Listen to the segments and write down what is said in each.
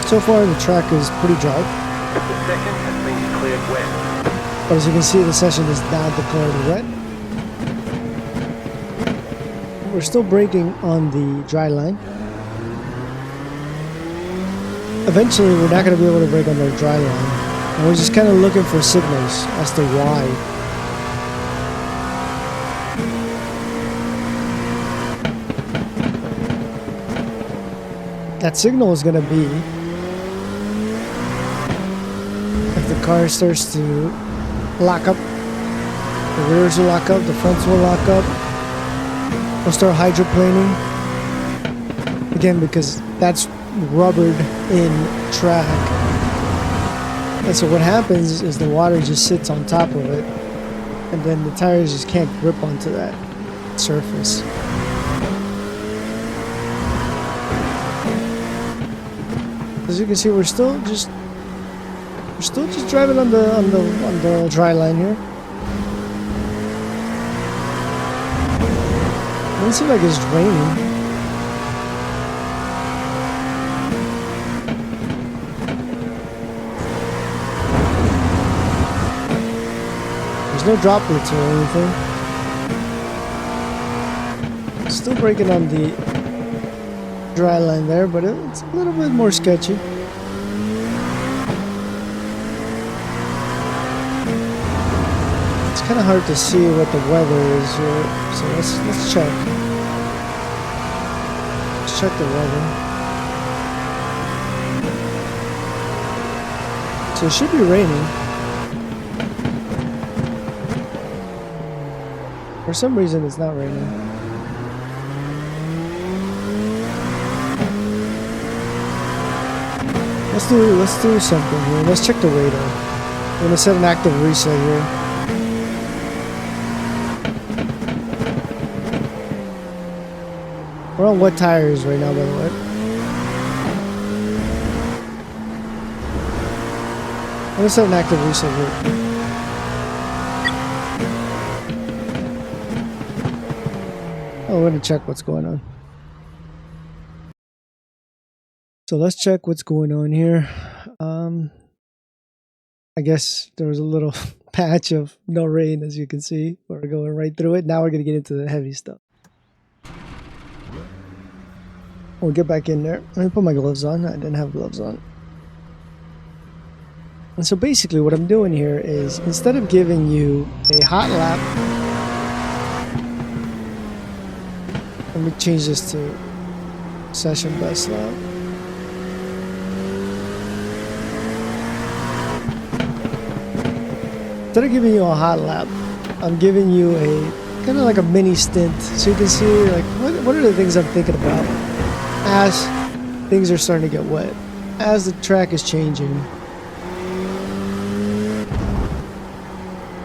So far the track is pretty dry. The session has been declared wet. But as you can see, the session is now declared wet. We're still braking on the dry line. Eventually we're not going to be able to brake on the dry line. And we're just kind of looking for signals as to why. That signal is going to be if the car starts to lock up, the rears will lock up, the fronts will lock up, we'll start hydroplaning. Again, because that's rubbered in track. And so what happens is the water just sits on top of it, and then the tires just can't grip onto that surface. As you can see, we're still just driving on the dry line here. It doesn't seem like it's raining. There's no droplets or anything. Still braking on the dry line there, but it's a little bit more sketchy. It's kind of hard to see what the weather is here, so let's check. Let's check the weather. So it should be raining. For some reason, it's not raining. Let's do something here. Let's check the radar. I'm gonna set an active reset here. We're on wet tires right now, by the way. I'm gonna set an active reset here. Oh, we're gonna check what's going on. So let's check what's going on here. I guess there was a little patch of no rain, as you can see. We're going right through it. Now we're going to get into the heavy stuff. We'll get back in there. Let me put my gloves on. I didn't have gloves on. And so basically what I'm doing here is, instead of giving you a hot lap, let me change this to session best lap. Instead of giving you a hot lap, I'm giving you a kind of like a mini stint, so you can see like what are the things I'm thinking about as things are starting to get wet, as the track is changing.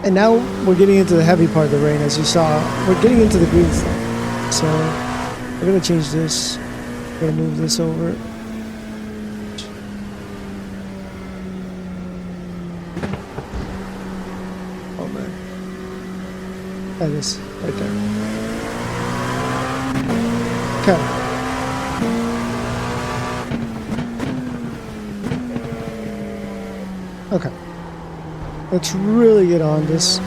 And now we're getting into the heavy part of the rain, as you saw. We're getting into the green stuff. So we're gonna change this. We're gonna move this over. That is right there. Okay. Okay. Let's really get on this.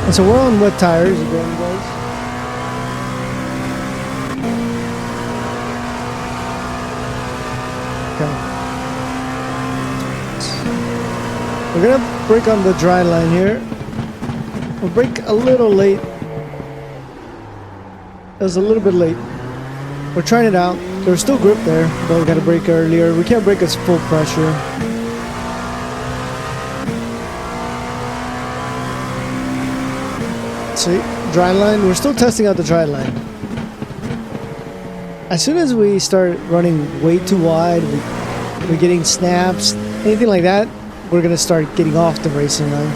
And so we're on wet tires again, guys. Okay. We're gonna brake on the dry line here. We'll brake a little late. It was a little bit late. We're trying it out. There's still grip there, but we gotta brake earlier. We can't brake at full pressure. See, dry line. We're still testing out the dry line. As soon as we start running way too wide, we're getting snaps, anything like that, we're going to start getting off the racing line.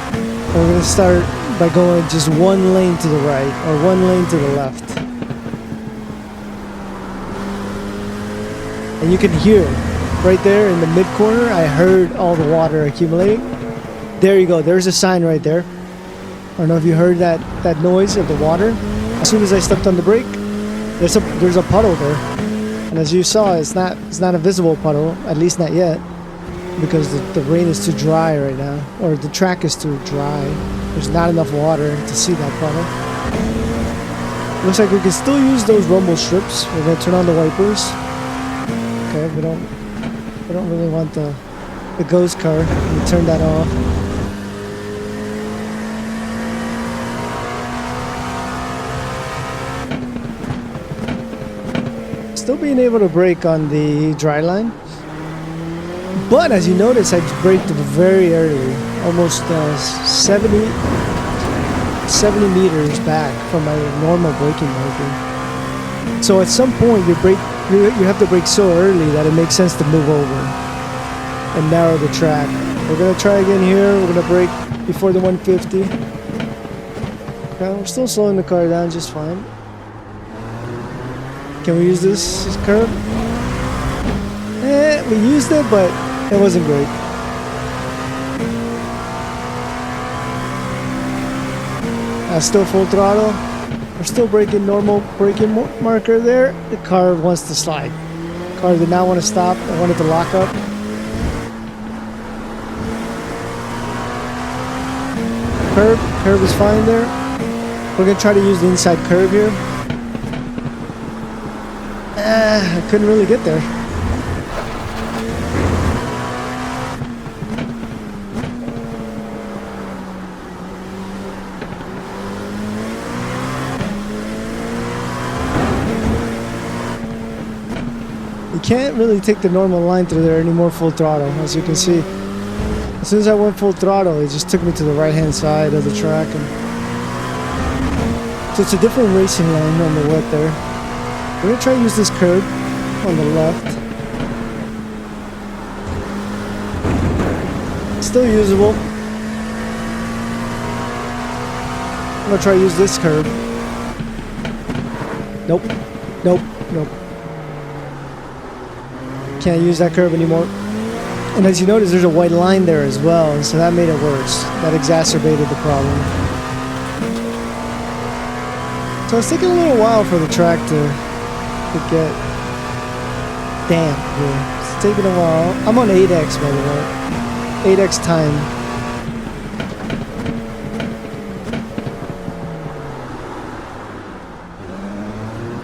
And we're going to start by going just one lane to the right or one lane to the left. And you can hear right there in the mid corner, I heard all the water accumulating. There you go. There's a sign right there. I don't know if you heard that noise of the water. As soon as I stepped on the brake, There's a puddle there, and as you saw, it's not a visible puddle, at least not yet, because the rain is too dry right now, or the track is too dry. There's not enough water to see that puddle. Looks like we can still use those rumble strips. We're gonna turn on the wipers. Okay, we don't really want the ghost car. We turn that off. Still being able to brake on the dry line, but as you notice, I braked very early, almost 70 meters back from my normal braking marker. So at some point you have to brake so early that it makes sense to move over and narrow the track. We're gonna try again here. We're gonna brake before the 150. Okay, we're still slowing the car down just fine. Can we use this curve? We used it, but it wasn't great. Still full throttle. We're still braking normal braking marker there. The car wants to slide. The car did not want to stop. I wanted to lock up. Curve is fine there. We're gonna try to use the inside curve here. I couldn't really get there. You can't really take the normal line through there anymore full throttle, as you can see. As soon as I went full throttle, it just took me to the right hand side of the track. So it's a different racing line on the wet there. We're gonna try to use this curb on the left. Still usable. I'm gonna try to use this curb. Nope. Can't use that curve anymore. And as you notice, there's a white line there as well, and so that made it worse. That exacerbated the problem. So it's taking a little while for the track to get damp here. It's taking a while. I'm on 8x, by the way. 8x time.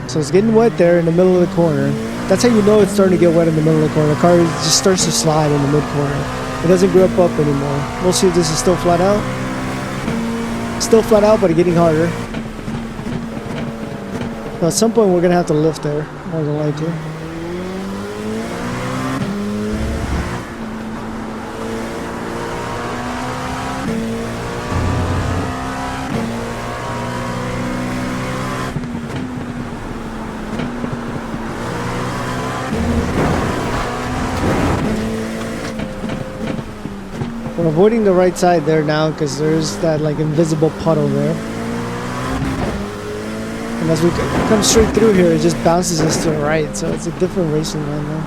So it's getting wet there in the middle of the corner. That's how you know it's starting to get wet in the middle of the corner. The car just starts to slide in the mid-corner. It doesn't grip up anymore. We'll see if this is still flat out. Still flat out, but it's getting harder. Now at some point we're going to have to lift there, more than likely. We're avoiding the right side there now because there's that like invisible puddle there. And as we come straight through here, it just bounces us to the right, so it's a different racing line now.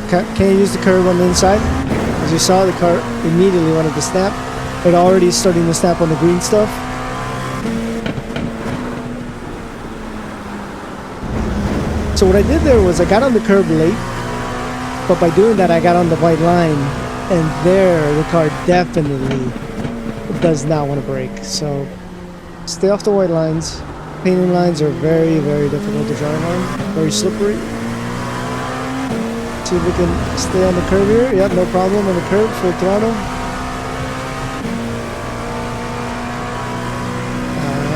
Can't use the curve on the inside. As you saw, the car immediately wanted to snap. It already starting to snap on the green stuff. So what I did there was I got on the curb late, but by doing that I got on the white line, and there the car definitely does not want to brake. So stay off the white lines. Painting lines are very, very difficult to drive on, very slippery. See if we can stay on the curb here. Yep, no problem on the curb, full throttle.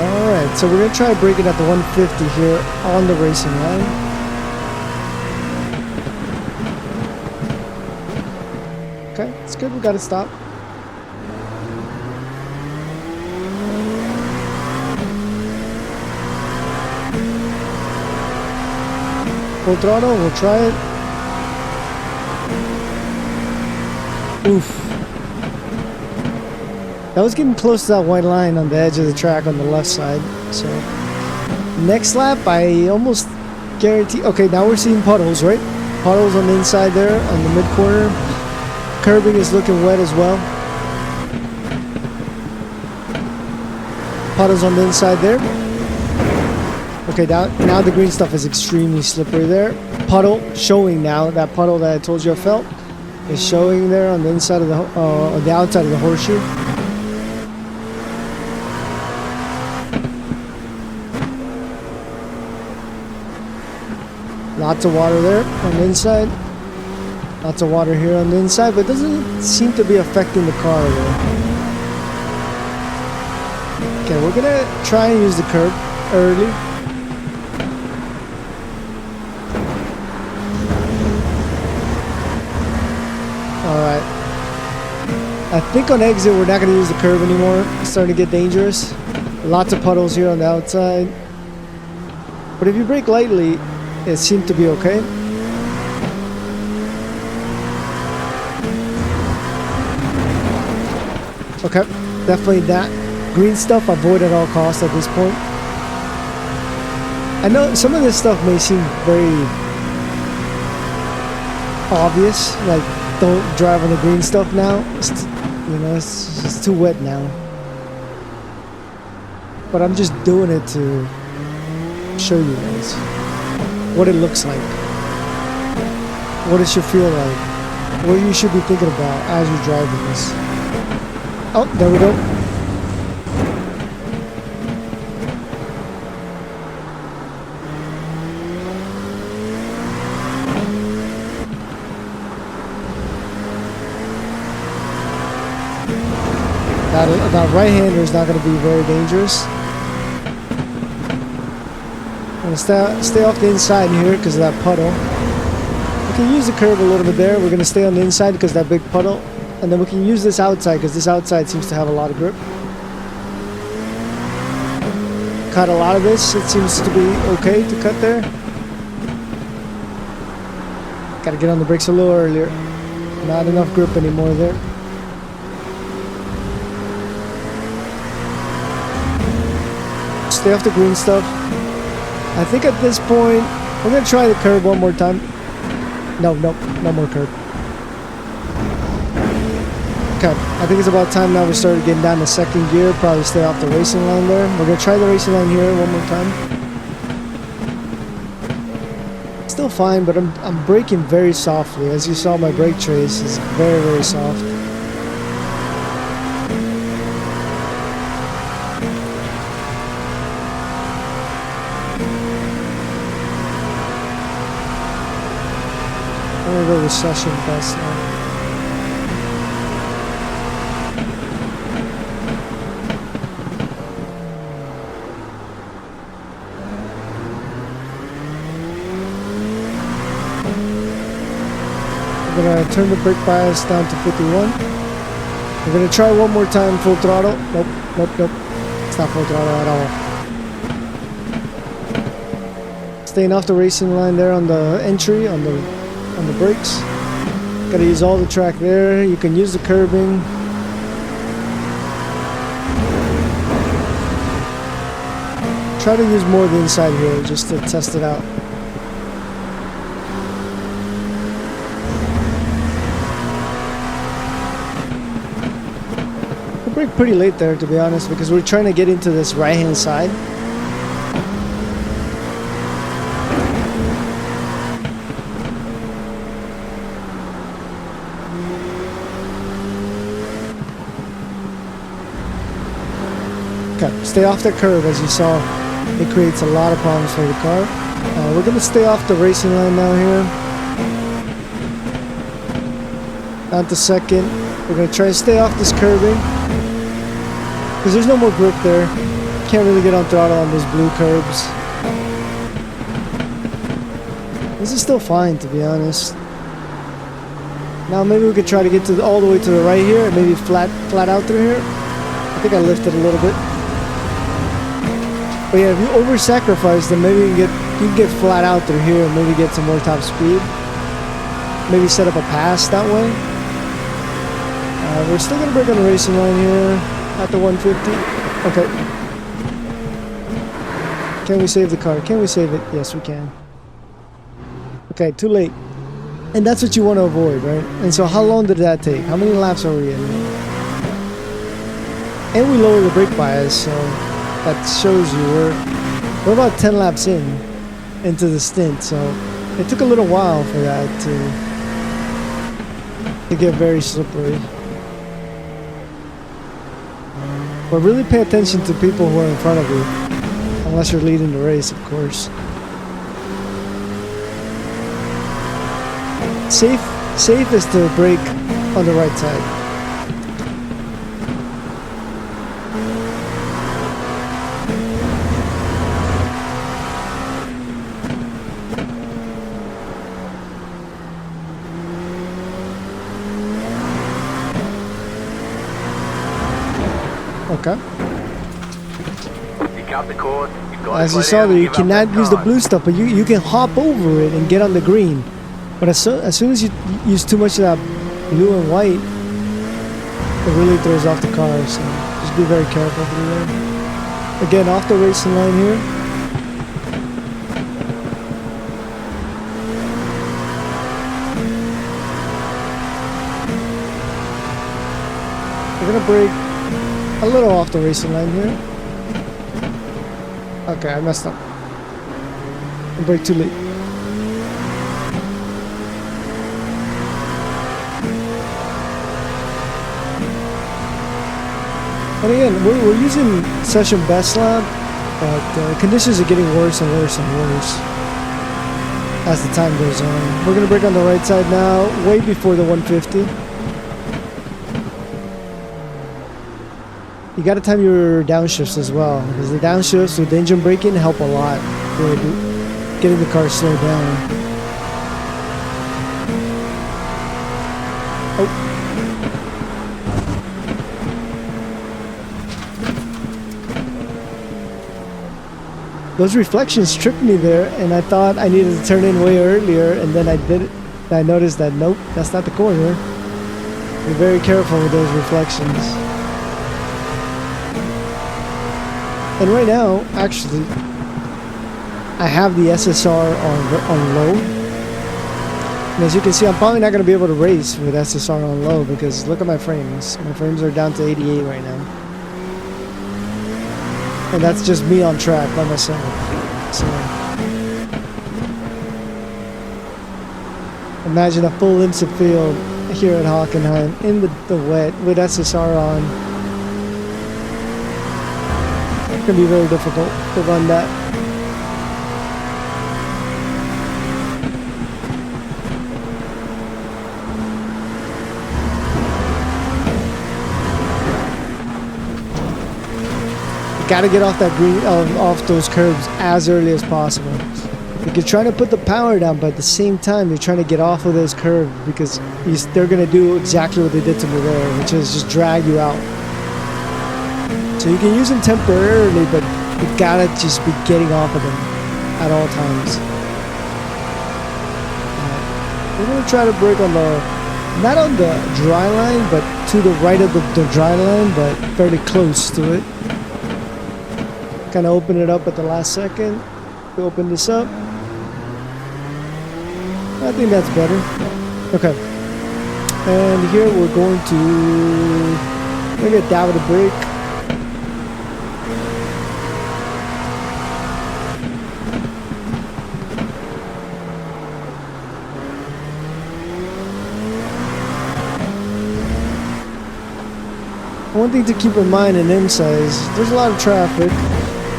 Alright, so we're going to try braking at the 150 here on the racing line. Okay, it's good, we got to stop. Full throttle, we'll try it. Oof. That was getting close to that white line on the edge of the track on the left side. So next lap, I almost guarantee. Okay, now we're seeing puddles, right? Puddles on the inside there, on the mid corner. Curbing is looking wet as well. Puddles on the inside there. Okay, now the green stuff is extremely slippery there. Puddle showing now. That puddle that I told you I felt is showing there on the inside of the outside of the horseshoe. Lots of water there on the inside. Lots of water here on the inside, but it doesn't seem to be affecting the car there. Okay, we're gonna try and use the curb early. Alright. I think on exit we're not gonna use the curb anymore. It's starting to get dangerous. Lots of puddles here on the outside. But if you brake lightly, it seemed to be okay. Okay, definitely that green stuff avoid at all costs at this point. I know some of this stuff may seem very obvious, like don't drive on the green stuff now. It's too wet now. But I'm just doing it to show you guys what it looks like, what it should feel like, what you should be thinking about as you're driving this. Oh, there we go. That right-hander is not going to be very dangerous. I'm going to stay off the inside here because of that puddle. We can use the curb a little bit there. We're going to stay on the inside because of that big puddle. And then we can use this outside because this outside seems to have a lot of grip. Cut a lot of this. It seems to be okay to cut there. Got to get on the brakes a little earlier. Not enough grip anymore there. Stay off the green stuff. I think at this point, we're going to try the curb one more time. No more curb. Okay, I think it's about time now we started getting down to second gear. Probably stay off the racing line there. We're going to try the racing line here one more time. Still fine, but I'm braking very softly. As you saw, my brake trace is very, very soft. I'm going to go with session best now. I'm going to turn the brake bias down to 51. We're going to try one more time full throttle. Nope. It's not full throttle at all. Staying off the racing line there on the entry, on the brakes. Gotta use all the track there. You can use the curbing. Try to use more of the inside here just to test it out. We brake pretty late there, to be honest, because we're trying to get into this right hand side. Okay, stay off the curve. As you saw, it creates a lot of problems for the car. We're going to stay off the racing line now here. Down to second. We're going to try to stay off this curbing because there's no more grip there. Can't really get on throttle on those blue curbs. This is still fine, to be honest. Now maybe we could try to get to all the way to the right here and maybe flat out through here. I think I lifted a little bit. But yeah, if you over-sacrifice, then maybe you can get flat out through here and maybe get some more top speed. Maybe set up a pass that way. We're still going to break on the racing line here at the 150. Okay. Can we save the car? Can we save it? Yes, we can. Okay, too late. And that's what you want to avoid, right? And so how long did that take? How many laps are we in? And we lowered the brake bias, so that shows you we're about 10 laps into the stint, so it took a little while for that to get very slippery. But really pay attention to people who are in front of you, unless you're leading the race, of course. Safe is to brake on the right side. Okay. You cut the cord. You've got As to you slow saw down there, and you give up cannot that use the time. blue stuff, but you can hop over it and get on the green. But as soon as you use too much of that blue and white, it really throws off the car. So just be very careful through there. Again, off the racing line here. We're gonna brake a little off the racing line here. Okay, I messed up. I brake too late. And again, we're using session best lap, but conditions are getting worse and worse and worse as the time goes on. We're gonna brake on the right side now, way before the 150. You gotta time your downshifts as well, because the downshifts with engine braking help a lot with getting the car slowed down. Oh. Those reflections tripped me there, and I thought I needed to turn in way earlier, and then I did it. And I noticed that, nope, that's not the corner. Be very careful with those reflections. And right now, actually, I have the SSR on low. And as you can see, I'm probably not going to be able to race with SSR on low because look at my frames. My frames are down to 88 right now. And that's just me on track by myself. So imagine a full IMSA field here at Hockenheim in the wet with SSR on. It's gonna be very difficult to run that. Got to get off that green, off those curbs as early as possible. You're trying to put the power down, but at the same time, you're trying to get off of those curves because they're going to do exactly what they did to me there, which is just drag you out. So you can use them temporarily, but you gotta just be getting off of them at all times. We're going to try to brake on the, not on the dry line, but to the right of the dry line, but fairly close to it. Kind of open it up at the last second. We open this up. I think that's better. Okay. And here we're going to maybe a dab of the brake. One thing to keep in mind in IMSA is there's a lot of traffic.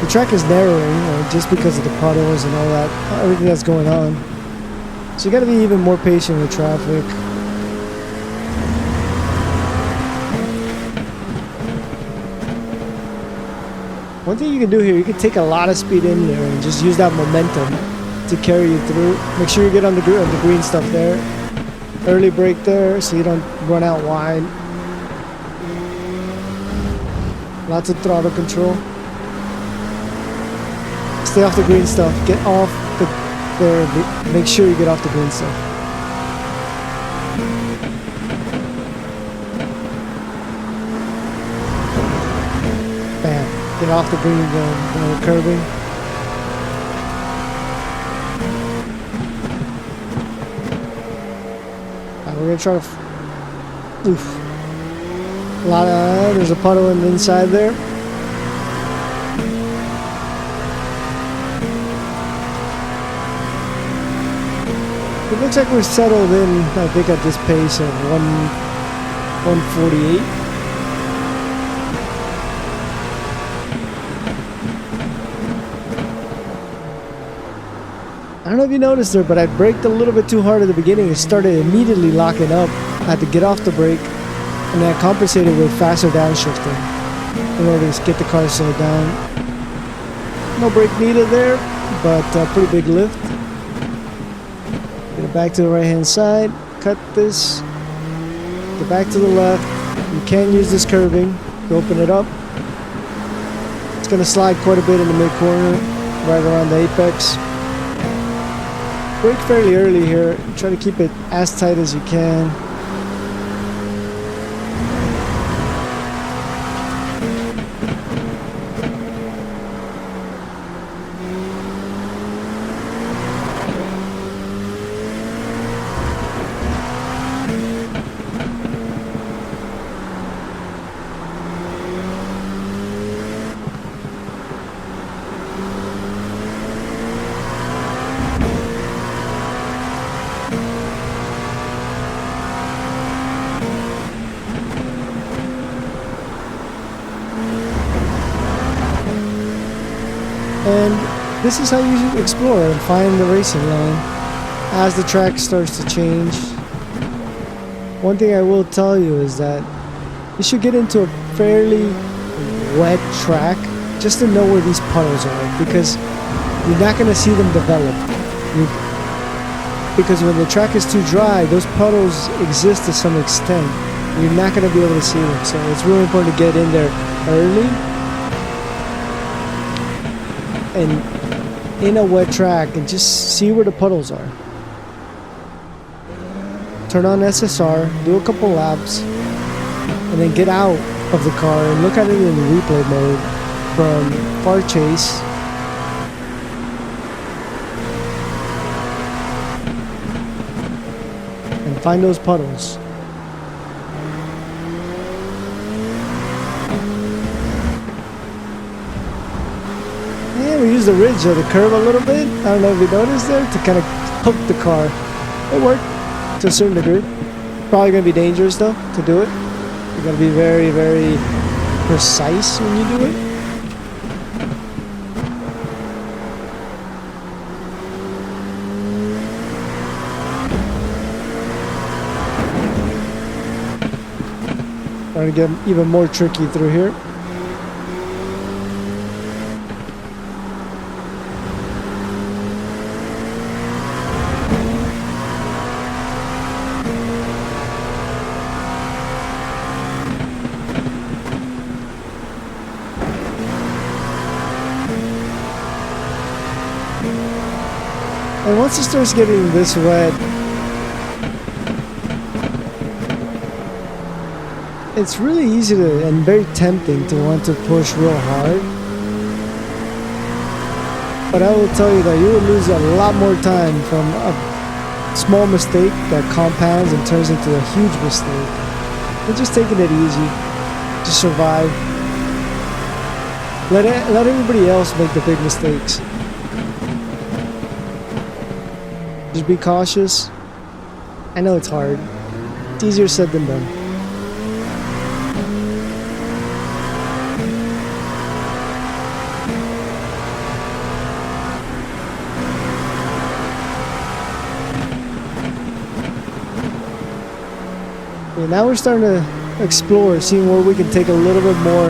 The track is narrowing just because of the puddles and all that, everything that's going on. So you got to be even more patient with traffic. One thing you can do here, you can take a lot of speed in there and just use that momentum to carry you through. Make sure you get on the green stuff there. Early brake there so you don't run out wide. Lots of throttle control. Stay off the green stuff. Get off there. Make sure you get off the green stuff. Bam. Get off the green curbing. We're gonna try to. Oof. There's a puddle on the inside there. looks like we're settled in, I think, at this pace of 148. I don't know if you noticed there, but I braked a little bit too hard at the beginning. It started immediately locking up. I had to get off the brake, and then I compensated with faster downshifting in order to get the car slowed down. No brake needed there, but pretty big lift. Get it back to the right hand side, cut this, get back to the left. You can use this curving to open it up. It's going to slide quite a bit in the mid corner, right around the apex. Brake fairly early here, try to keep it as tight as you can. And this is how you explore and find the racing line as the track starts to change. One thing I will tell you is that you should get into a fairly wet track just to know where these puddles are, because you're not going to see them develop. Because when the track is too dry, those puddles exist to some extent. You're not going to be able to see them, so it's really important to get in there early. And in a wet track and just see where the puddles are. Turn on SSR, do a couple laps, and then get out of the car and look at it in replay mode from far chase. And find those puddles. We use the ridge or the curve a little bit. I don't know if you noticed there, to kind of hook the car. It worked to a certain degree. Probably going to be dangerous though to do it. You got to be very, very precise when you do it. Trying to get even more tricky through here. And once it starts getting this wet, it's really easy to and very tempting to want to push real hard. But I will tell you that you will lose a lot more time from a small mistake that compounds and turns into a huge mistake. But just taking it easy, just survive. Let everybody else make the big mistakes. Just be cautious. I know it's hard. It's easier said than done. Okay, now we're starting to explore, seeing where we can take a little bit more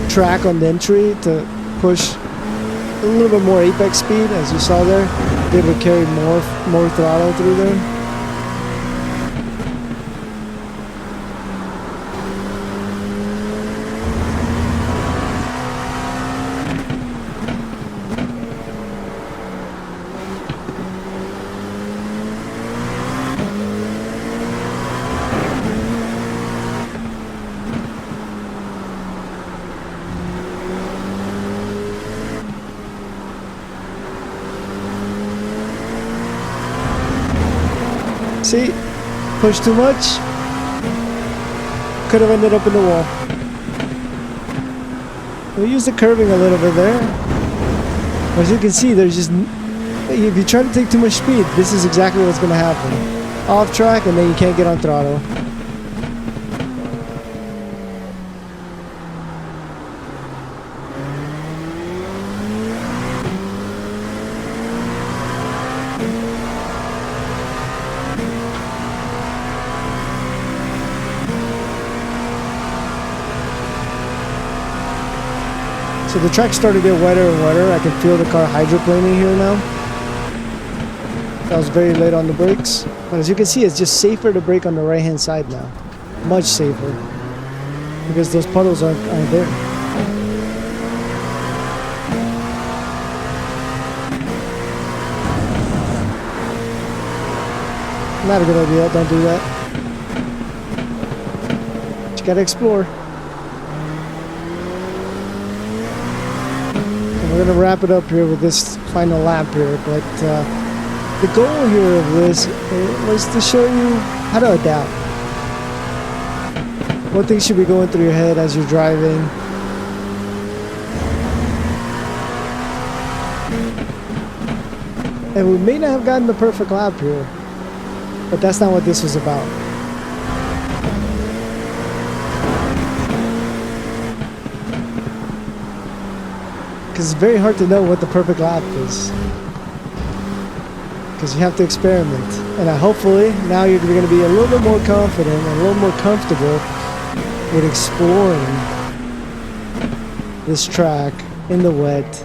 track on the entry to push a little bit more apex speed, as you saw there. Be able to carry more throttle through there. See, pushed too much, could have ended up in the wall. We used the curving a little bit there. As you can see, there's just, if you try to take too much speed, this is exactly what's going to happen. Off track, and then you can't get on throttle. So the track's starting to get wetter and wetter. I can feel the car hydroplaning here now. That was very late on the brakes. But as you can see, it's just safer to brake on the right-hand side now. Much safer. Because those puddles aren't there. Not a good idea. Don't do that. But you gotta explore. We're going to wrap it up here with this final lap here, but the goal here of this was to show you how to adapt. What things should be going through your head as you're driving. And we may not have gotten the perfect lap here, but that's not what this was about. It's very hard to know what the perfect lap is, because you have to experiment. And hopefully now you're going to be a little bit more confident and a little more comfortable with exploring this track in the wet.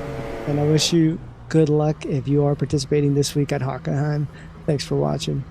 And I wish you good luck if you are participating this week at Hockenheim. Thanks for watching.